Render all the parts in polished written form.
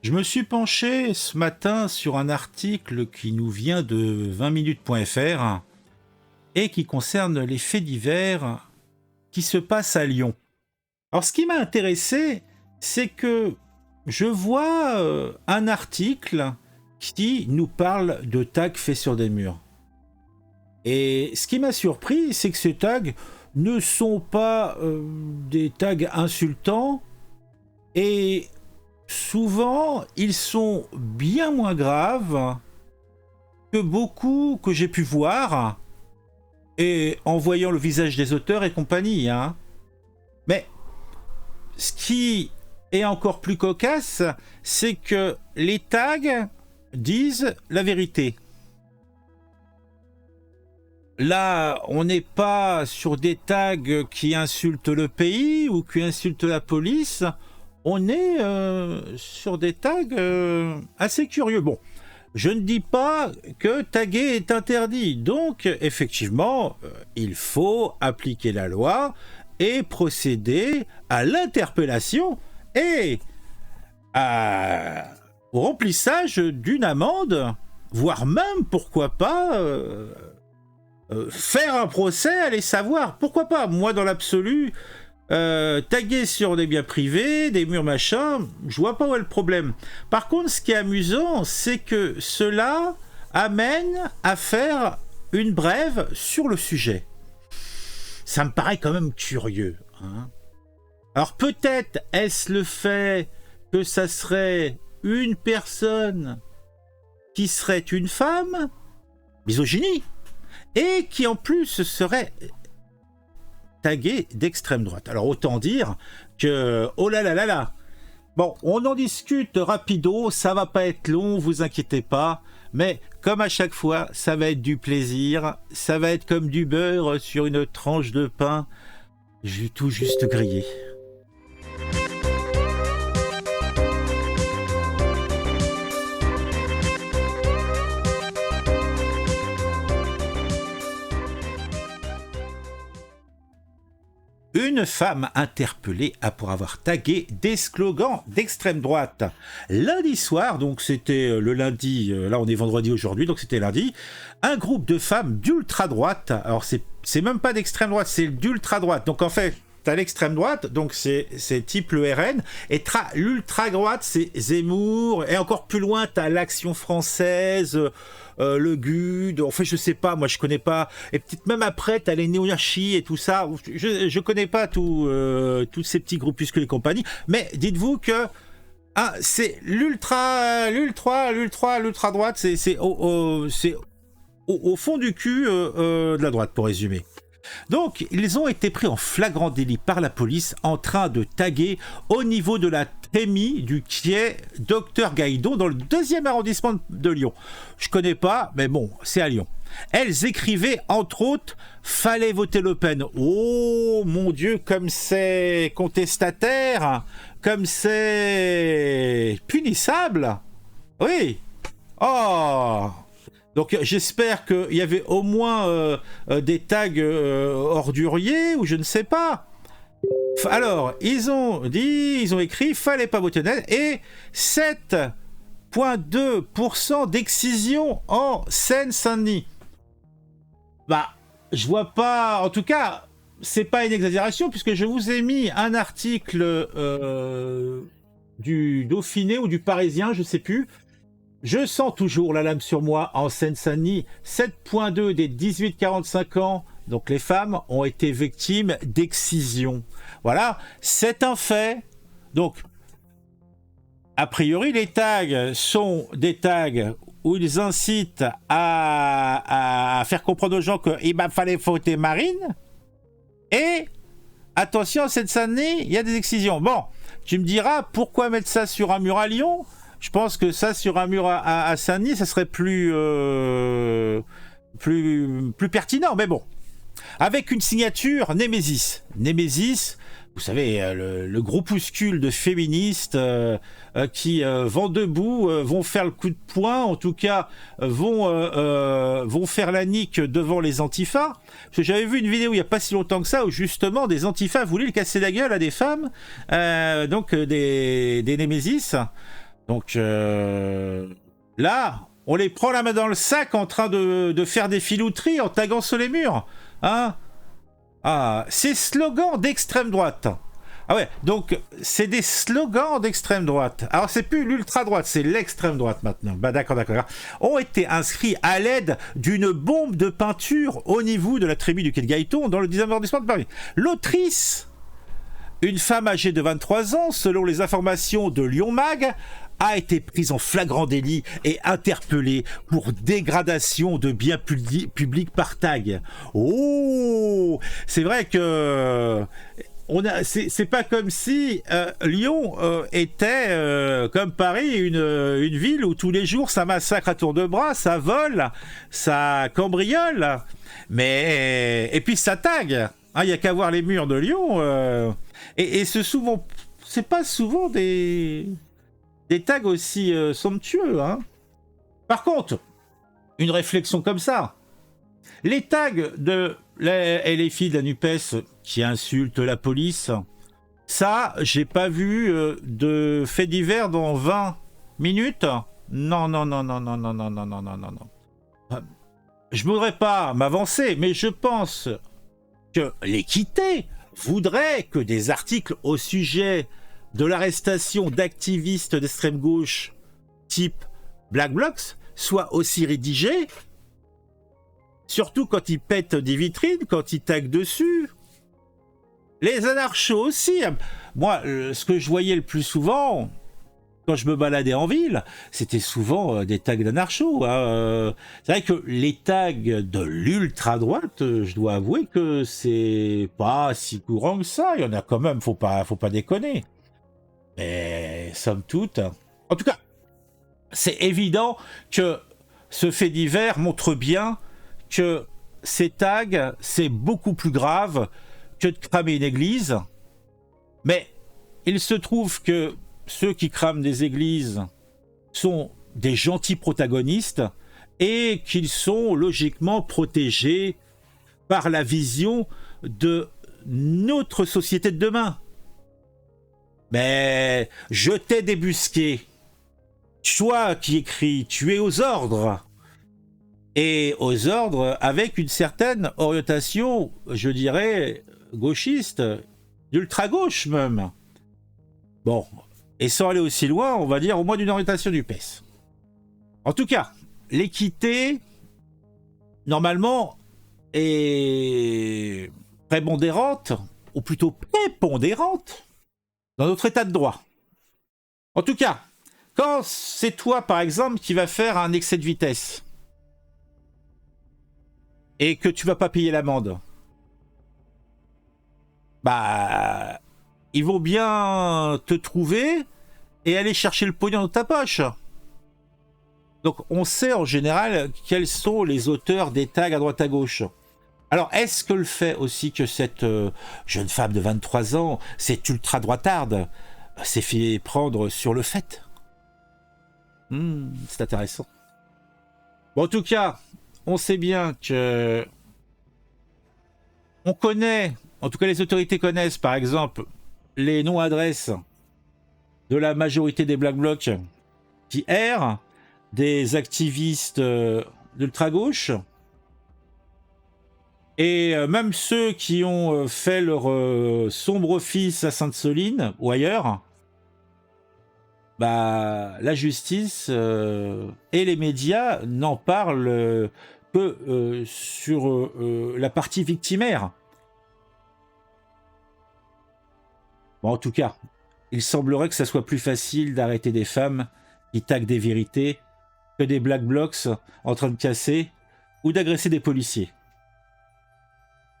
Je me suis penché ce matin sur un article qui nous vient de 20minutes.fr et qui concerne les faits divers qui se passent à Lyon. Alors ce qui m'a intéressé, c'est que je vois un article qui nous parle de tags faits sur des murs. Et ce qui m'a surpris, c'est que ces tags ne sont pas des tags insultants et souvent, ils sont bien moins graves que beaucoup que j'ai pu voir, et en voyant le visage des auteurs et compagnie. Hein. Mais ce qui est encore plus cocasse, c'est que les tags disent la vérité. Là, on n'est pas sur des tags qui insultent le pays ou qui insultent la police. On est sur des tags assez curieux. Bon, je ne dis pas que taguer est interdit. Donc, effectivement, il faut appliquer la loi et procéder à l'interpellation et au remplissage d'une amende, voire même, pourquoi pas, faire un procès, aller savoir. Pourquoi pas, moi, dans l'absolu... taguer sur des biens privés, des murs machin, je vois pas où est le problème. Par contre, ce qui est amusant, c'est que cela amène à faire une brève sur le sujet. Ça me paraît quand même curieux. Hein. Alors peut-être est-ce le fait que ça serait une personne qui serait une femme, misogynie, et qui en plus serait... tagué d'extrême droite. Alors autant dire que oh là là là là. Bon, on en discute rapido, ça va pas être long, vous inquiétez pas, mais comme à chaque fois, ça va être du plaisir, ça va être comme du beurre sur une tranche de pain tout juste grillé. Une femme interpellée pour avoir tagué des slogans d'extrême droite. Lundi soir, donc c'était le lundi, là on est vendredi aujourd'hui, donc c'était lundi, un groupe de femmes d'ultra-droite, alors c'est même pas d'extrême droite, c'est d'ultra-droite, donc en fait, t'as l'extrême droite, donc c'est type le RN, et l'ultra-droite, c'est Zemmour, et encore plus loin, t'as l'Action française... le GUD, enfin je sais pas, moi je connais pas, et peut-être même après t'as les néo-anarchies et tout ça, je connais pas tous ces petits groupuscules et compagnie, mais dites-vous que c'est l'ultra droite, c'est au fond du cul de la droite, pour résumer. Donc, ils ont été pris en flagrant délit par la police en train de taguer au niveau de la Trémie du quai Docteur Gaïdon dans le 2e arrondissement de Lyon. Je connais pas, mais bon, c'est à Lyon. Elles écrivaient, entre autres, « Fallait voter Le Pen ». Oh, mon Dieu, comme c'est contestataire, comme c'est punissable. Oui. Oh. Donc j'espère qu'il y avait au moins des tags orduriers ou je ne sais pas. Alors, ils ont écrit « Fallait pas voter net » et 7,2% d'excision en Seine-Saint-Denis. Bah, je vois pas... En tout cas, c'est pas une exagération puisque je vous ai mis un article du Dauphiné ou du Parisien, je sais plus. Je sens toujours la lame sur moi en Seine-Saint-Denis. 7,2 des 18-45 ans, donc les femmes, ont été victimes d'excision. Voilà, c'est un fait. Donc, a priori, les tags sont des tags où ils incitent à faire comprendre aux gens qu'il fallait voter Marine. Et, attention, en Seine-Saint-Denis, il y a des excisions. Bon, tu me diras, pourquoi mettre ça sur un mur à Lyon ? Je pense que ça, sur un mur à Saint-Denis, ça serait plus pertinent. Mais bon, avec une signature Némésis. Némésis, vous savez, le groupuscule de féministes qui vont debout, vont faire le coup de poing, en tout cas, vont faire la nique devant les antifas. Parce que j'avais vu une vidéo il n'y a pas si longtemps que ça, où justement des antifas voulaient casser la gueule à des femmes, donc des Némésis. Donc là, on les prend la main dans le sac en train de faire des filouteries en taguant sur les murs. Hein? Ah, ces slogans d'extrême droite. Ah ouais, donc c'est des slogans d'extrême droite. Alors c'est plus l'ultra droite, c'est l'extrême droite maintenant. Bah d'accord. Ont été inscrits à l'aide d'une bombe de peinture au niveau de la tribu du Quai de Gailleton dans le 19e arrondissement de Paris. L'autrice, une femme âgée de 23 ans, selon les informations de Lyon Mag, a été prise en flagrant délit et interpellée pour dégradation de biens publics par tag. Oh, c'est vrai que c'est pas comme si Lyon était comme Paris, une ville où tous les jours ça massacre à tour de bras, ça vole, ça cambriole, et puis ça tag. Il y a qu'à voir les murs de Lyon et c'est pas souvent des tags aussi somptueux. Hein. Par contre, une réflexion comme ça, les tags de les filles de la NUPES qui insultent la police, ça, j'ai pas vu de fait divers dans 20 minutes. Non. Je voudrais pas m'avancer, mais je pense que l'équité voudrait que des articles au sujet de l'arrestation d'activistes d'extrême gauche type Black Blocs soient aussi rédigés, surtout quand ils pètent des vitrines, quand ils taguent dessus. Les anarchos aussi. Moi, ce que je voyais le plus souvent, quand je me baladais en ville, c'était souvent des tags d'anarchos. Hein. C'est vrai que les tags de l'ultra-droite, je dois avouer que c'est pas si courant que ça. Il y en a quand même, faut pas déconner. Mais somme toute... En tout cas, c'est évident que ce fait divers montre bien que ces tags, c'est beaucoup plus grave que de cramer une église. Mais il se trouve que ceux qui crament des églises sont des gentils protagonistes et qu'ils sont logiquement protégés par la vision de notre société de demain. Mais je t'ai débusqué. Toi qui écris, tu es aux ordres. Et aux ordres avec une certaine orientation, je dirais, gauchiste, d'ultra-gauche même. Bon, et sans aller aussi loin, on va dire au moins d'une orientation du PES. En tout cas, l'équité, normalement, est prépondérante, ou plutôt prépondérante, dans notre état de droit. En tout cas, quand c'est toi, par exemple, qui vas faire un excès de vitesse, et que tu vas pas payer l'amende, bah, ils vont bien te trouver et aller chercher le pognon dans ta poche. Donc on sait en général quels sont les auteurs des tags à droite à gauche. Alors est-ce que le fait aussi que cette jeune femme de 23 ans, cette ultra droitarde, s'est fait prendre sur le fait? C'est intéressant. Bon, en tout cas, on sait bien que on connaît, en tout cas les autorités connaissent par exemple les noms-adresses de la majorité des Black Blocs qui errent, des activistes d'ultra-gauche, et même ceux qui ont fait leur sombre office à Sainte-Soline ou ailleurs, bah, la justice et les médias n'en parlent que sur la partie victimaire. Bon, en tout cas, il semblerait que ça soit plus facile d'arrêter des femmes qui taguent des vérités que des Black Blocs en train de casser ou d'agresser des policiers.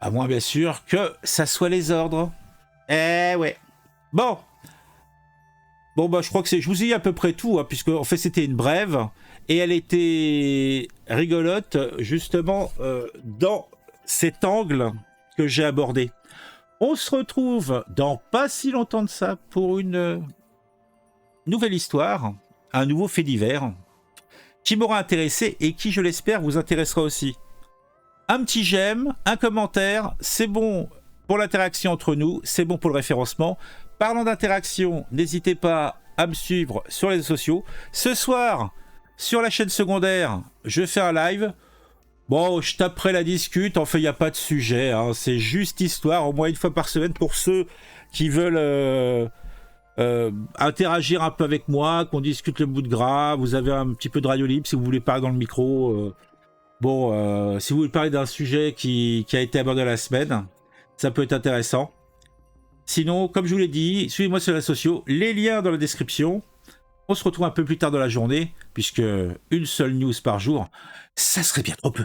À moins, bien sûr, que ça soit les ordres. Eh ouais. Bon, bah, je crois que je vous ai dit à peu près tout, hein, puisque en fait c'était une brève, et elle était rigolote, justement, dans cet angle que j'ai abordé. On se retrouve dans pas si longtemps de ça pour une nouvelle histoire, un nouveau fait divers, qui m'aura intéressé et qui, je l'espère, vous intéressera aussi. Un petit j'aime, un commentaire, c'est bon pour l'interaction entre nous, c'est bon pour le référencement. Parlant d'interaction, n'hésitez pas à me suivre sur les réseaux sociaux. Ce soir, sur la chaîne secondaire, je fais un live. Bon, je taperai la discute, en fait, il n'y a pas de sujet, hein. C'est juste histoire, au moins une fois par semaine, pour ceux qui veulent interagir un peu avec moi, qu'on discute le bout de gras. Vous avez un petit peu de radio libre si vous voulez parler dans le micro. Si vous voulez parler d'un sujet qui a été abordé la semaine, ça peut être intéressant. Sinon, comme je vous l'ai dit, suivez-moi sur les réseaux sociaux, les liens dans la description. On se retrouve un peu plus tard dans la journée, puisque une seule news par jour, ça serait bien trop peu.